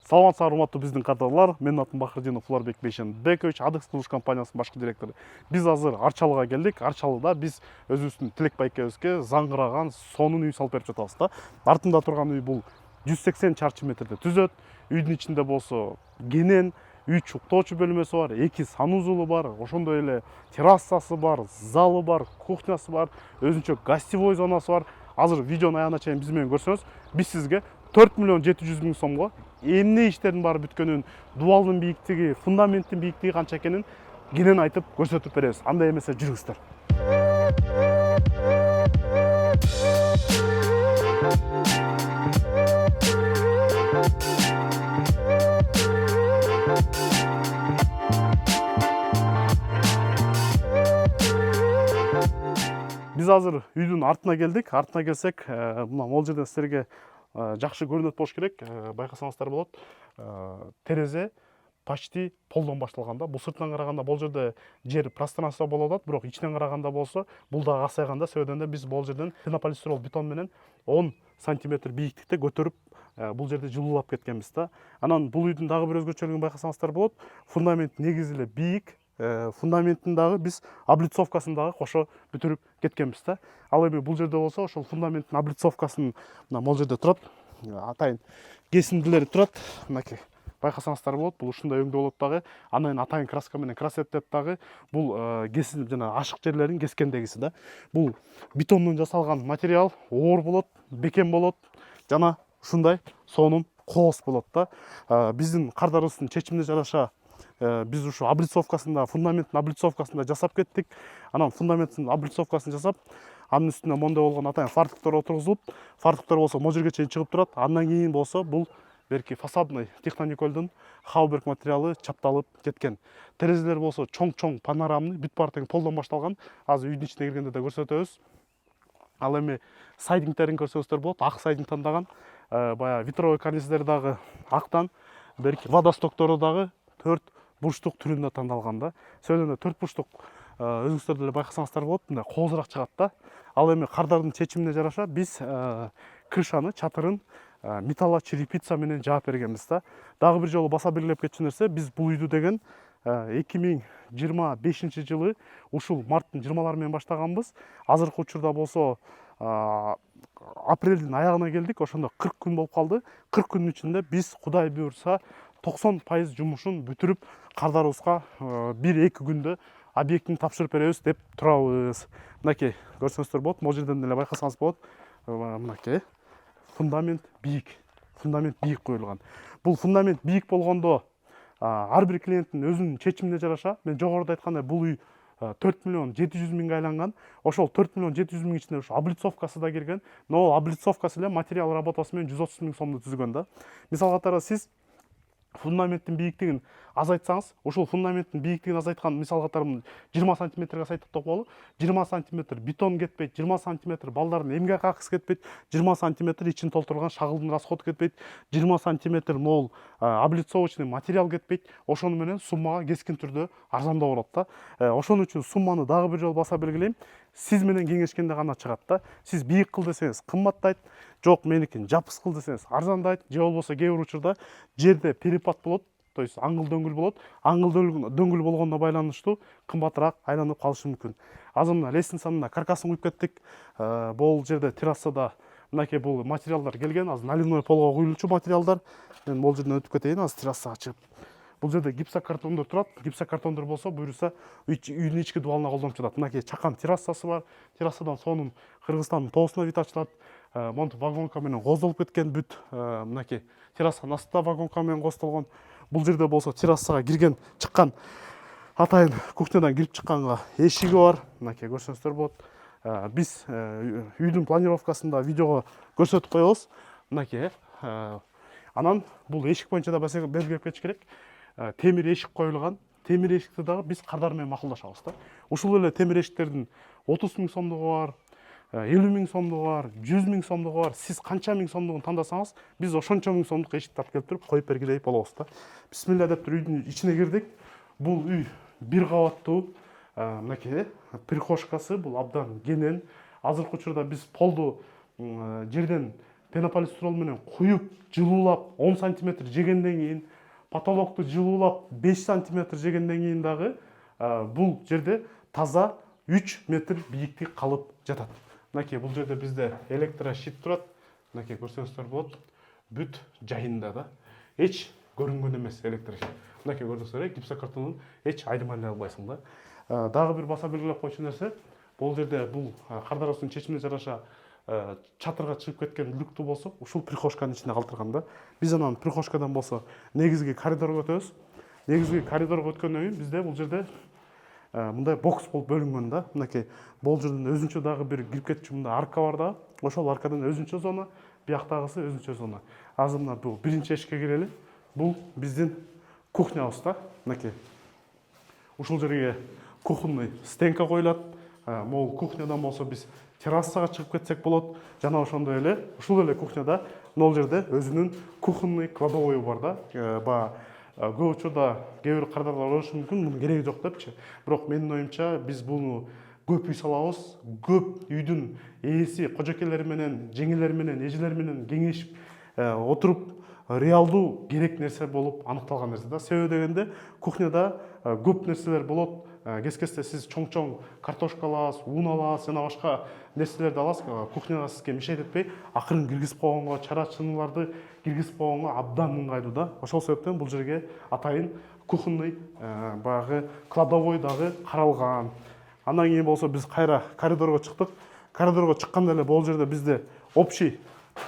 Саламатсыздар, урматтуу биздин кадрлар. Менин атым Бакырдинов Флорбек Бейшенбекович, Адекс курулуш компаниясынын башкы директору. Биз азыр Арчалыга келдик. Арчалыда биз өзүбүздүн Тилек байкебизге заңгыраган сонун үй салып берип жатабыз да. Артында турган үй бул 180 чарчы метрде түзөт. Үйдүн ичинде болсо кенен 3 уктоочу бөлмөсү бар, 2 санузулу бар, ошондой эле террасасы бар, залы бар, кухнясы бар, өзүнчө гостевой зонасы бар. Азыр видеонун аягына чейин биз менен көрсөңүз, биз сизге 4 миллион 700 миң сомго эмне иштердин баары бүткөнүн, дубалдын бийиктиги, фундаменттин бийиктиги канча экенин кенен айтып көрсөтүп беребиз. Андай эмесе жүрүңүздөр. Биз азыр үйдүн артына келдик. Артына келсек, мына могул жерден силерге жакшы көрүнөт болуш керек. Байкасаңыздар болот. Терезе почти полдон башталган да. Бул сыртынан караганда бул жерде жер пространство болуп атат, бирок ичинен караганда болсо бул дагы аксайган да. Себебинде биз бул жерден пенополистирол бетон менен 10 сантиметр бийиктикте көтөрүп бул жерде жылуулап кеткенбиз да. Анан бул үйдүн дагы бир өзгөчөлүгүн байкасаңыздар болот. Фундамент негизи эле бийик. Фундаменттин дагы биз облицовкасын дагы кошо бүтүрүп кеткенбиз да. Ал эми бул жерде болсо ошол фундаменттин облицовкасын мына могул жерде турат. Атайын кесиндилери турат. Мынакей байкасаңыздар болот. Бул ушундай өңдө болот дагы. Анан атайын краска менен красеттеп дагы бул кесин жана ашык жерлерин кескендегиси да. Бул бетондон жасалган материал, оор болот, бекем болот жана ушундай сонун кооз болот да. Биздин кардарыбыздын чечимине жараша биз ушу облицовкасында, фундаменттин облицовкасында жасап кеттик. Анан фундаменттин облицовкасын жасап, анын үстүнө мондой болгон атайын фартуктар отургузулуп, фартуктар болсо могул жерге чейин чыгып турат. Андан кийин болсо бул берки фасадный Техноникольдун Хауберг материалы чапталып кеткен. Терезелер болсо чоң-чоң панорамный, бүт баары тең полдон башталган. Азыр үйдүн ичине киргенде да көрсөтөбүз. Ал эми сайдингтерин көрсөңүздөр болот. Ак сайдинг тандаган. Баягы витровой карниздери дагы актан, берки водостоктору дагы 4 бурчтук түрүндө тандалган да. Сөйлөндө 4 бурчтук өзүңүздөр деле байкасаңыздар болот, мындай коозураак чыгат да. Ал эми кардардын чечимине жараша биз крышаны, чатырын металлочерепица менен жаап бергенбиз да. Дагы бир жолу баса белгилеп кетчү нерсе, биз бул үйдү деген 2025 жылы ушул марттын 20-лары менен баштаганбыз. Азыркы учурда болсо апрелдин аягына келдик. Ошондо 40 күн болуп калды. 40 күнүн ичинде биз Кудай буйрса 90% жумушун бүтүрүп, кардарыбызга 1-2 күндө объектин тапшырып беребиз деп турабыз. Мынакей көрсөңүздөр болот. Могул жерден эле байкасаңыз болот. Мынакей фундамент бийик. Фундамент бийик коюлган. Бул фундамент бийик болгондо ар бир клиенттин өзүнүн чечимине жараша, мен жогоруда айткандай бул үй 4 миллион 700 миңге айланган. Ошол 4 миллион 700 миң ичинде ушу облицовкасы да кирген. Но ол облицовкасы эле материал работасы менен 130 миң сомду түзгөн да. Мисал катары сиз фундаменттин бийиктигин азайтсаңыз, ошол фундаменттин бийиктигин азайткан мисал катары 20 сантиметрге азайттык бололу. 20 сантиметр бетон кетпейт, 20 сантиметр балдардын эмгек акысы кетпейт, 20 сантиметр ичин толтурган шагылдын расходу кетпейт, 20 сантиметр могул облицовочный материал кетпейт. Ошону менен суммага кескин түрдө арзандоо болот да. Ошон үчүн сумманы дагы бир жолу баса белгилейм. Сиз менен кеңешкенде гана чыгат да. Сиз бийик кыл десеңиз кымбаттайт, жок меникин жапыс кыл десеңиз арзандайт, же болбосо кээ бир учурда жерде перепад болот, то есть аңгыл дөңгүл болот. Аңгыл дөңгүл болгондо байланыштуу кымбатыраак айланып калышы мүмкүн. Азыр мына лестницанын каркасын куюп кеттик. Бул жерде террасада мынакей бул материалдар келген. Азыр наливной полго куюлчу материалдар. Мен бул жерден өтүп кетейин, азыр террасага чыгып. Бул жерде гипсокартондор турат. Гипсокартондор болсо буюрса үйдүн ички дубалына колдонуп жатат. Мынакей чакан террасасы бар. Террасадан сонун Кыргызстандын тоосуна вид ачылат. Монтип вагонка менен кооздолуп кеткен бүт. Мынакей террасанын астында вагонка менен кооздолгон. Бул жерде болсо террасага кирген, чыккан атайын кухнядан кирип чыкканга эшиги бар. Мынакей көрсөңүздөр болот. Биз үйдүн планировкасында видеого көрсөтүп коебуз. Мынакей. Анан бул эшик боюнча да белгилеп кетиш керек. Темир эшик коюлган. Темир эшикти дагы биз кардар менен макулдашабыз да. Ушул эле темир эшиктердин 30 миң сомдугу бар, 50 миң сомдугу бар, 100 миң сомдугу бар. Сиз канча миң сомдугун тандасаңыз, биз ошончо миң сомдук эшикти алып келип туруп коюп бергилей болобуз да. Бисмилля деп туруп үйдүн ичине кирдик. Бул үй бир кабаттуу. Мынакей прихожкасы бул абдан кенен. Азыркы учурда биз полду жерден пенополистирол менен куюп жылуулап 10 сантиметр жегенден кийин, потолокту жылуулап 5 сантиметр жегенден кийин дагы бул жерде таза 3 метр бийиктик калып жатат. Мынакей бул жерде бизде электрощит турат. Мынакей көрсөңүздөр болот. Бүт жайында да эч көрүнгөн эмес электрощит. Мынакей көрдүңүздөр, гипсокартондун эч айдемайлай албайсың да. Дагы бир баса белгилеп койчу нерсе, бул жерде бул кардаростун чечимине жараша чатырга чыгып кеткен люкту болсо, ушул прихожканын ичинде калтырган да. Биз анан прихожкадан болсо негизги коридорго өтөбүз. Негизги коридорго өткөндөн кийин бизде бул жерде мындай бокс болуп бөлүнгөн да. Мынакей бул жерден өзүнчө дагы бир кирип кетчү мындай арка бар да. Ошол аркадан өзүнчө зона, бияктагысы өзүнчө зона. Азыр мына бул биринчи эшикке кирели. Бул биздин кухнябыз да. Мынакей ушул жерге кухонный стенка коюлат. Могул кухнядан болсо биз террасага чыгып кетсек болот. Жана ошондой эле ушул эле кухняда могул жерде өзүнүн кухонный кладовойу бар да. Баягы көп учурда кээ бир кардарлар ойлошу мүмкүн, мунун кереги жок депчи. Бирок менин оюмча биз буну көп үй салабыз, көп үйдүн ээси, кожокейлери менен, жеңелери менен, эжелери менен кеңешип отуруп реалдуу керек нерсе болуп аныкталган нерсе да. Себеби дегенде кухняда көп нерселер болот. Кез-кезде сиз чоң-чоң картошка аласыз, ун аласыз, жана башка нерселерди аласыз. Кухняга сизге мешайт этпей, акырын киргизип койгонго, чара чыныларды киргизип койгонго абдан ыңгайлуу да. Ошол себептен бул жерге атайын кухонный баягы кладовой дагы каралган. Андан кийин болсо биз кайра коридорго чыктык. Коридорго чыкканда эле бул жерде бизде общий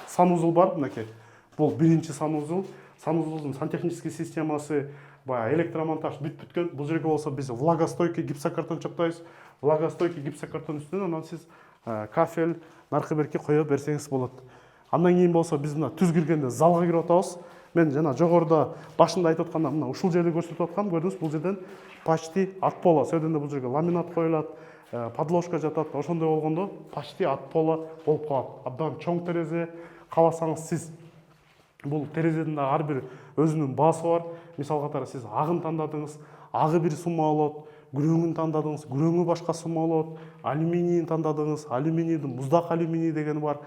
санузел бар. Мынакей бул биринчи санузел. Санузелдун сантехнический системасы баягы электромонтаж бүткөн. Бул жерге болсо биз влагостойкий гипсокартон чаптайбыз. Влагостойкий гипсокартон үстүнөн анан сиз кафель, наркы берки кое берсеңиз болот. Андан кийин болсо биз мына түз киргенде залга кирип атабыз. Мен жана жогоруда башында айтып атканда мына ушул жерди көрсөтүп аткам. Көрдүңүз, бул жерден почти от пола. Сөйдөн бул жерге ламинат коюлат, подложка жатат. Ошондой болгондо почти от пола болуп калат. Абдан чоң терезе. Кааласаңыз сиз бул терезенин да ар бир өзүнүн баасы бар. Мисал катары сиз агын тандадыңыз, агы бир сумма болот. Күрөңүн тандадыңыз, күрөңү башка сумма болот. Алюминийин тандадыңыз, алюминийдин муздак алюминий дегени бар.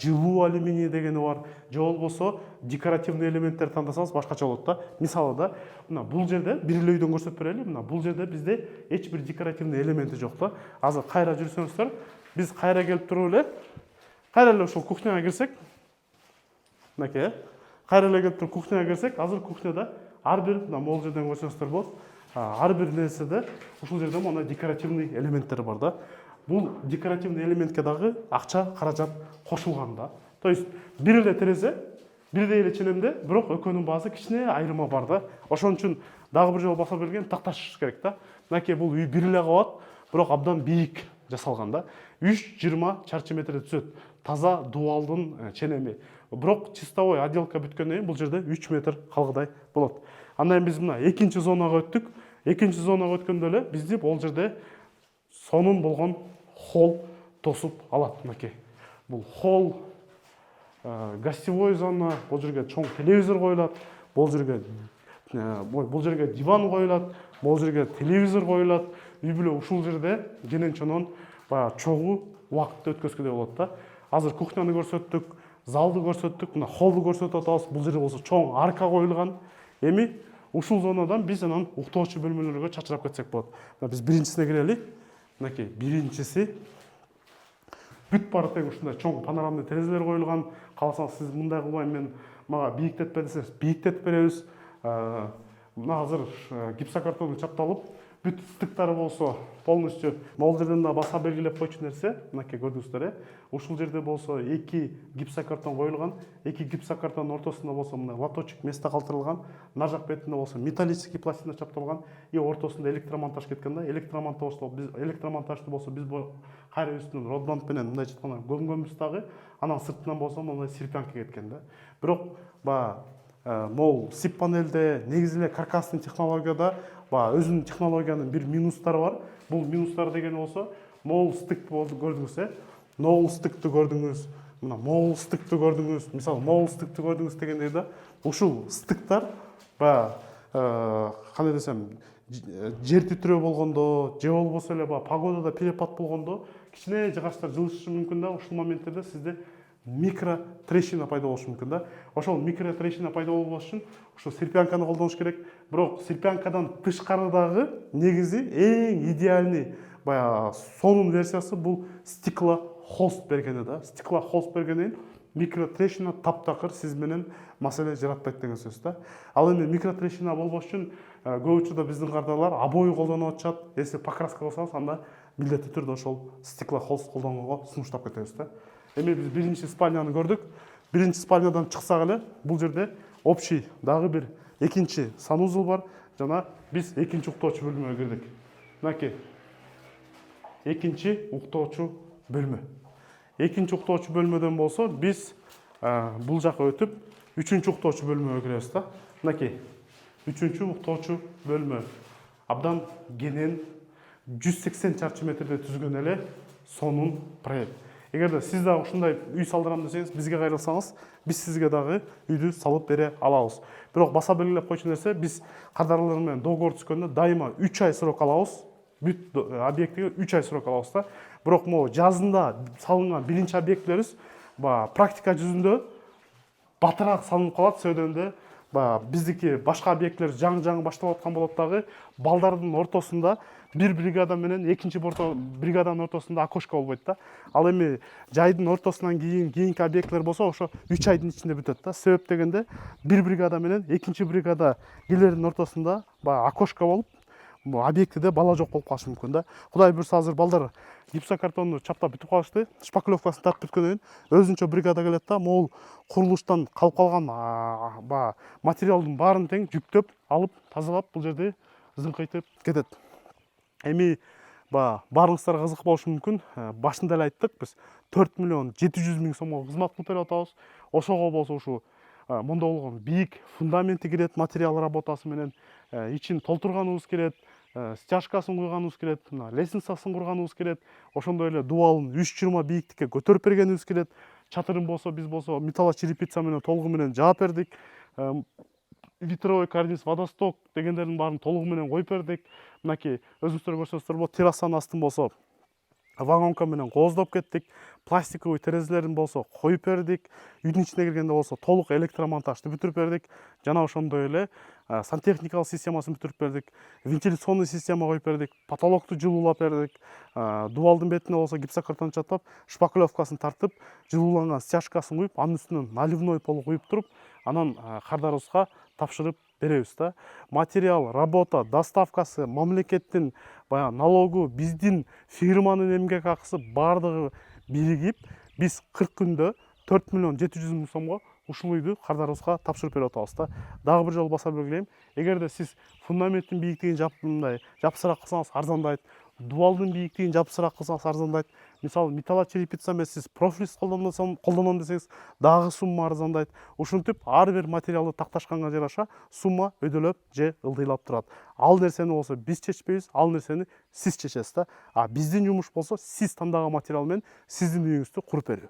Жылуу алюминий дегени бар. Же болбосо декоративный элементтер тандасаңыз башкача болот да. Мисалы да, мына бул жерде бир эле үйдөн көрсөтүп берели. Мына бул жерде бизде эч бир декоративный элементи жок да. Азыр кайра жүрсөңүздөр, биз кайра келип туруп эле, кайра эле ушул кухняга кирсек, мынакей, кайра эле келип туруп кухняга кирсек, азыр кухняда ар бир мына могул жерден көрсөңүздөр болот. Ар бир нерседе ушул жерде мына декоративный элементтер бар да. Бул декоративный элементке дагы акча, каражат кошулган да. То есть бир эле терезе, бирдей эле ченемде, бирок экөөнүн баасы кичине айырма бар да. Ошон үчүн дагы бир жолу баса берген такташыш керек да. Мынакей бул үй бир эле кабат, бирок абдан бийик жасалган да. 3-20 чарчы метрде түзөт. Таза дуалдын ченеми. Бирок чистовой отделка бүткөндөн кийин бул жерде 3 метр калгыдай болот. Андан кийин биз мына экинчи зонага өттүк. Экинчи зонага өткөндө эле бизди бул жерде сонун болгон холл тосуп алат. Мынакей бул холл, гостевой зона, бул жерге чоң телевизор коюлат, бул жерге диван коюлат, бул жерге телевизор коюлат. Үй бүлө ушул жерде кенен чонон баягы чогуу убакытты өткөзгөдөй болот да. Азыр кухняны көрсөттүк, залды көрсөттүк, мына холлду көрсөтүп атабыз. Бул жерде болсо чоң арка коюлган. Эми ушул зонадан биз анан уктоочу бөлмөлөргө чачырап кетсек болот. Биз биринчисине кирели. Мынакей биринчиси бүт баары тең ушундай чоң панорамный терезелер коюлган. Кааласаңыз сиз мындай кылбайм, мен мага бийиктетпе десеңиз бийиктетип беребиз. Мына азыр гипсокартону чапталып, бүт стыктары болсо полностью могул жерден да баса белгилеп койчу нерсе. Мынакей көрдүңүздөр, ушул жерде болсо 2 гипсокартон коюлган, 2 гипсокартондун ортосунда болсо мына лоточек место калтырылган, нар жак бетинде болсо металлический пластина чапталган, и ортосунда электромонтаж кеткен да. Электромонтажды болсо биз кайра үстүнөн родбанд менен мындай жатканда көмгөнбүз дагы, анан сыртынан болсо мындай сирканка кеткен да. Бирок могул сип панелде негизи эле каркасный технологияда өзүнүн технологиянын бир минустары бар. Бул минустар деген болсо могул стык көрдүңүз, могул стыкты көрдүңүз, мына могул стыкты көрдүңүз. Мисалы могул стыкты көрдүңүз дегенде да, ушул стыктар кандай десем, жер титирөө болгондо, же болбосо эле погодада перепад болгондо кичине жыгачтар жылышышы мүмкүн да. Ушул моменттерде сизде микро трещина пайда болушу мүмкүн да. Ошол микро трещина пайда болбош үчүн ошо серпянканы колдонуш керек. Бирок серпянкадан тышкарыдагы негизи эң идеальный баягы сонун версиясы бул стеклохолст бергени да. Стеклохолст бергенин микро трещина таптакыр сиз менен маселе жаратпайт деген сөз да. Ал эми микро трещина болбош үчүн көп учурда биздин кардарлар обои колдонуп атышат. Если покраска кылсаңыз, анда милдеттүү түрдө ошол стеклохолст колдонууга сунуштап кетебиз да. Эми биз биринчи спальняны көрдүк. Биринчи спальнядан чыксак эле, бул жерде общий дагы бир экинчи санузел бар жана биз экинчи уктоочу бөлмөгө кирдик. Мынакей экинчи уктоочу бөлмө. Экинчи уктоочу бөлмөдөн болсо биз бул жака өтүп үчүнчү уктоочу бөлмөгө киребиз да. Мынакей үчүнчү уктоочу бөлмө. Абдан кенен 180 чарчы метрде түзгөн эле сонун проект. Эгерде сиз дагы ушундай үй салдырам десеңиз, бизге кайрылсаңыз, биз сизге дагы үйдү салып бере алабыз. Бирок баса белгилеп койчу нерсе, биз кардарлар менен договор түзгөндө дайыма 3 ай срок алабыз. Бүт объектиге 3 ай срок алабыз да. Бирок могу жазында салынган биринчи объектилерибиз практика жүзүндө батыраак салынып калат. Сөйдөнгөндө биздики башка объекттер жаңы башталып аткан болот дагы, балдардын ортосунда бир бригада менен экинчи бригаданын ортосунда окошко болбойт да. Ал эми жайдын ортосунан кийинки объекттер болсо ошо 3 айдын ичинде бүтөт да. Себеп дегенде бир бригада менен экинчи бригада килердин ортосунда окошко болуп, объектиде бала жок болуп калышы мүмкүн да. Кудай буйрса азыр балдар гипсокартонду чаптап бүтүп калышты. Шпаклевкасын тартып бүткөндөн кийин өзүнчө бригада келет да, могул курулуштан калып калган материалдын баарын тең жүктөп алып, тазалап бул жерде зыңкыйтып кетет. Эми баарыңыздарга кызык болушу мүмкүн. Башында эле айттык, биз 4 миллион 700 миң сомго кызмат кылып берип атабыз. Ошого болсо ушу монда болгон бийик фундаменти кирет, материал работасы менен ичин толтурганыбыз келет, стяжкасын куйганыбыз келет, лестницасын курганыбыз келет, ошондой эле дубалын 3,20 бийиктикке көтөрүп бергенибиз келет. Чатырын болсо биз болсо металлочерепица менен толугу менен жаап бердик. Ветровой карниз, водосток дегендердин баарын толугу менен коюп бердик. Мынакей өзүңүздөр көрсөңүздөр болот, террасанын астын болсо вагонка менен кооздоп кеттик. Пластиковый терезелерин болсо коюп бердик. Үйдүн ичине киргенде болсо толук электромонтажды бүтүрүп бердик. Жана ошондой эле сантехникалык системасын бүтүрүп бердик. Вентиляционный система коюп бердик. Потолокту жылуулап бердик. Дубалдын бетине болсо гипсокартон чатып, шпаклевкасын тартып, жылууланган стяжкасын куюп, анын үстүнөн наливной пол куюп туруп, анан кардарыбызга тапшырып беребиз да. Материал, работа, доставкасы, мамлекеттин налогу, биздин фирманын эмгек акысы баардыгы биригип, биз 40 күндө 4 миллион 700 миң сомго ушул үйдү кардарыбызга тапшырып берип атабыз да. Дагы бир жолу баса белгилейм, эгерде сиз фундаменттин бийиктигин жапсыраак кылсаңыз арзандайт, дубалдын бийиктигин жапсыраак кылсаңыз арзандайт. Мисалы металлочерепица эмес, сиз профлис колдоном десеңиз дагы сумма арзандайт. Ушинтип ар бир материалды такташканга жараша сумма өйдөлөп же ылдыйлап турат. Ал нерсени болсо биз чечпейбиз, ал нерсени сиз чечесиз да. Биздин жумуш болсо сиз тандаган материал менен сиздин үйүңүздү куруп берүү.